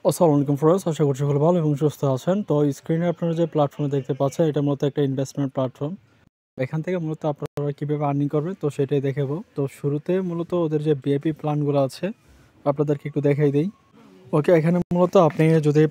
আসসালামু আলাইকুম ফরাজ, আশা করছি সকলে ভালো এবং সুস্থ আছেন। তো স্ক্রিনে আপনারা যে প্ল্যাটফর্মে দেখতে পাচ্ছেন, এটা মূলত একটা ইনভেস্টমেন্ট প্ল্যাটফর্ম। এখান থেকে মূলত আপনারা কীভাবে আর্নিং করবেন তো সেটাই দেখাবো। তো শুরুতে মূলত ওদের যে ভিআইপি প্ল্যানগুলো আছে আপনাদেরকে একটু দেখাই দিই। ওকে, এখানে মূলত আপনি যদি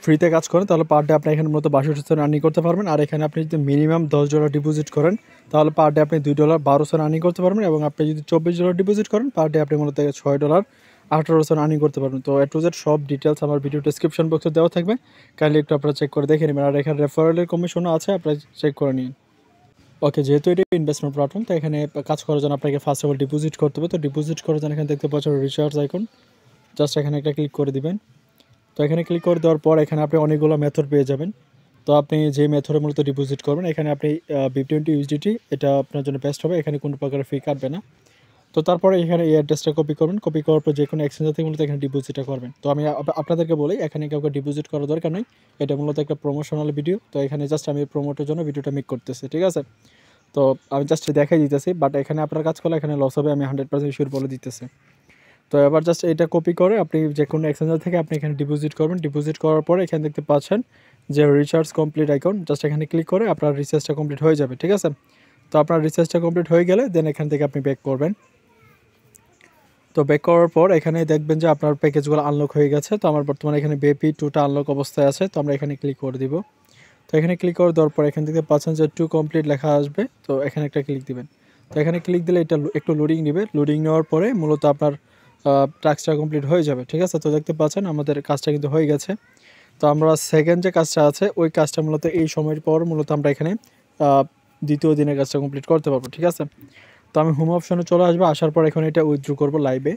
ফ্রিতে কাজ করেন তাহলে পার ডে আপনি এখানে মূলত 62 সেন্ট আর্নিং করতে পারবেন। আর এখানে আপনি যদি মিনিমাম $10 ডিপোজিট করেন তাহলে পার ডে আপনি $2 12 সেন্ট আর্নিং করতে পারবেন, এবং আপনি যদি $24 ডিপোজিট করেন পার ডে আপনি মূলত $6 18 সেন্ট আর্নিং করতে পারবেন। তো এ টু জেড সব ডিটেলস আমার ভিডিও ডেসক্রিপশন বক্সে দেওয়া থাকবে, কাইন্ডলি একটু আপনারা চেক করে দেখে নেবেন। আর এখানে রেফারেলের কমিশনও আছে, আপনারা চেক করে নিন। ওকে, যেহেতু এটা ইনভেস্টমেন্ট প্ল্যাটফর্ম তো এখানে কাজ করার জন্য আপনাকে ফার্স্ট অফ অল ডিপোজিট করতে হবে। তো ডিপোজিট করার জন্য এখানে দেখতে পাচ্ছেন রিচার্জ আইকন, জাস্ট এখানে একটা ক্লিক করে দিবেন। তো এখানে ক্লিক করে দেওয়ার পর এখানে আপনি অনেকগুলো মেথড পেয়ে যাবেন। তো আপনি যে মেথডে মূলত ডিপোজিট করবেন এখানে আপনি BIP20 USDT, এটা আপনার জন্য বেস্ট হবে, এখানে কোনো প্রকার ফি কাটবে না। তো তারপরে এখানে এই অ্যাড্রেসটা কপি করবেন, কপি করার পর যে কোনো এক্সচেঞ্জার থেকে মূলত এখানে ডিপোজিটটা করবেন। তো আমি আপনাদেরকে বলি এখানে কাউকে ডিপোজিট করার দরকার নেই, এটা মূলত একটা প্রমোশনাল ভিডিও। তো এখানে জাস্ট আমি প্রমোটের জন্য ভিডিওটা মেক করতেছি, ঠিক আছে। তো আমি জাস্ট দেখাই দিতেছি, বাট এখানে আপনার কাজ করলে এখানে লস হবে, আমি 100% শিওর বলে দিতেছি। তো এবার জাস্ট এটা কপি করে আপনি যে কোনো এক্সচেঞ্জার থেকে আপনি এখানে ডিপোজিট করবেন। ডিপোজিট করার পরে এখানে দেখতে পাচ্ছেন যে রিচার্জ কমপ্লিট আইকন, জাস্ট এখানে ক্লিক করে আপনার রিচার্জটা কমপ্লিট হয়ে যাবে, ঠিক আছে। তো আপনার রিচার্জটা কমপ্লিট হয়ে গেলে দেন এখান থেকে আপনি ব্যাক করবেন। তো ব্যাক করার পর এখানে দেখবেন যে আপনার প্যাকেজগুলো আনলক হয়ে গেছে। তো আমার বর্তমানে এখানে BIP2টা আনলক অবস্থায় আছে, তো আমরা এখানে ক্লিক করে দিব। তো এখানে ক্লিক করে দেওয়ার পর এখান থেকে পাচ্ছেন যে টু কমপ্লিট লেখা আসবে, তো এখানে একটা ক্লিক দিবেন। তো এখানে ক্লিক দিলে এটা একটু লোডিং নেবে, লোডিং নেওয়ার পরে মূলত আপনার টাস্কটা কমপ্লিট হয়ে যাবে, ঠিক আছে। তো দেখতে পাচ্ছেন আমাদের কাজটা কিন্তু হয়ে গেছে। তো আমরা সেকেন্ড যে কাজটা আছে ওই কাজটা মূলত এই সময়ের পর মূলত আমরা এখানে দ্বিতীয় দিনের কাজটা কমপ্লিট করতে পারবো, ঠিক আছে। তো আমি হোম অপশনে চলে আসবো, আসার পর এখানে এটা উইথড্র করবো লাইভে।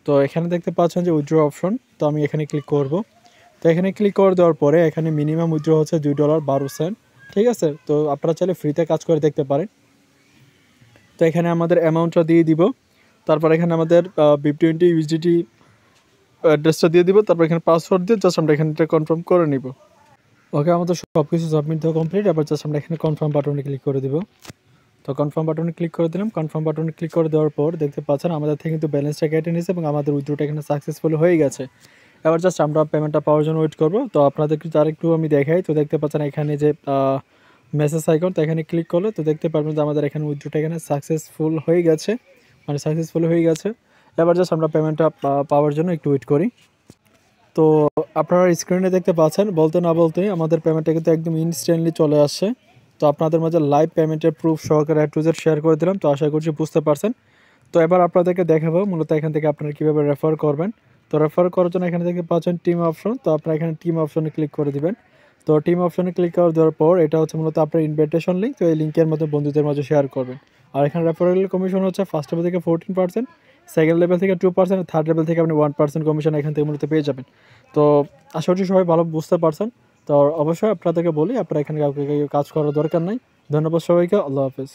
তো এখানে দেখতে পাচ্ছেন যে উইথড্র অপশন, তো আমি এখানে ক্লিক করব। তো এখানে ক্লিক করে দেওয়ার পরে এখানে মিনিমাম উইথড্র হচ্ছে $2 12 সেন্ট, ঠিক আছে। তো আপনারা চাইলে ফ্রিতে কাজ করে দেখতে পারেন। তো এখানে আমাদের অ্যামাউন্টটা দিয়ে দিব, তারপর এখানে আমাদের BIP20 USDT অ্যাড্রেসটা দিয়ে দিব, তারপর এখানে পাসওয়ার্ড দিয়ে জাস্ট আমরা এখানে কনফার্ম করে নিব। ওকে, আমাদের সব কিছু সাবমিট দেওয়া কমপ্লিট। এবার জাস্ট আমরা এখানে কনফার্ম বাটনে ক্লিক করে দিব। তো কনফার্ম বাটনে ক্লিক করে দিলাম। কনফার্ম বাটনে ক্লিক করে দেওয়ার পর দেখতে পাচ্ছেন আমাদের থেকে কিন্তু ব্যালেন্সটা কেটে নিয়েছে এবং আমাদের উইথড্রটা এখানে সাকসেসফুল হয়ে গেছে। এবার জাস্ট আমরা পেমেন্টটা পাওয়ার জন্য ওয়েট করব। তো আপনাদেরকে তার একটু আমি দেখাই। তো দেখতে পাচ্ছেন এখানে যে মেসেজ আইকন, তো এখানে ক্লিক করলে তো দেখতে পারবেন যে আমাদের এখানে উইথড্রটা এখানে সাকসেসফুল হয়ে গেছে, মানে সাকসেসফুল হয়ে গেছে। এবার জাস্ট আমরা পেমেন্টটা পাওয়ার জন্য একটু ওয়েট করি। তো আপনারা স্ক্রিনে দেখতে পাচ্ছেন বলতে না বলতে আমাদের পেমেন্টটা কিন্তু একদম ইনস্ট্যান্টলি চলে আসছে। তো আপনাদের মাঝে লাইভ পেমেন্টের প্রুফ সহকারে A to Z শেয়ার করে দিলাম, তো আশা করছি বুঝতে পারছেন। তো এবার আপনাদেরকে দেখাবো মূলত এখান থেকে আপনারা কীভাবে রেফার করবেন। তো রেফার করার জন্য এখানে থেকে পাচ্ছেন টিম অপশন, তো আপনারা এখানে টিম অপশনে ক্লিক করে দিবেন। তো টিম অপশনে ক্লিক করে দেওয়ার পর এটা হচ্ছে মূলত আপনার ইনভিটেশন লিঙ্ক, তো এই লিঙ্কের মধ্যে বন্ধুদের মাঝে শেয়ার করবেন। আর এখানে রেফারেল কমিশন হচ্ছে ফার্স্ট লেভেল থেকে 14%, সেকেন্ড লেভেল থেকে 2%, থার্ড লেভেল থেকে আপনি 1% কমিশন এখান থেকে মূলত পেয়ে যাবেন। তো আশা করছি সবাই ভালো বুঝতে পারছেন। তো অবশ্যই আপনাদেরকে বলি আপনারা এখানে কাউকে কাজ করার দরকার নাই। ধন্যবাদ সবাইকে, আল্লাহ হাফেজ।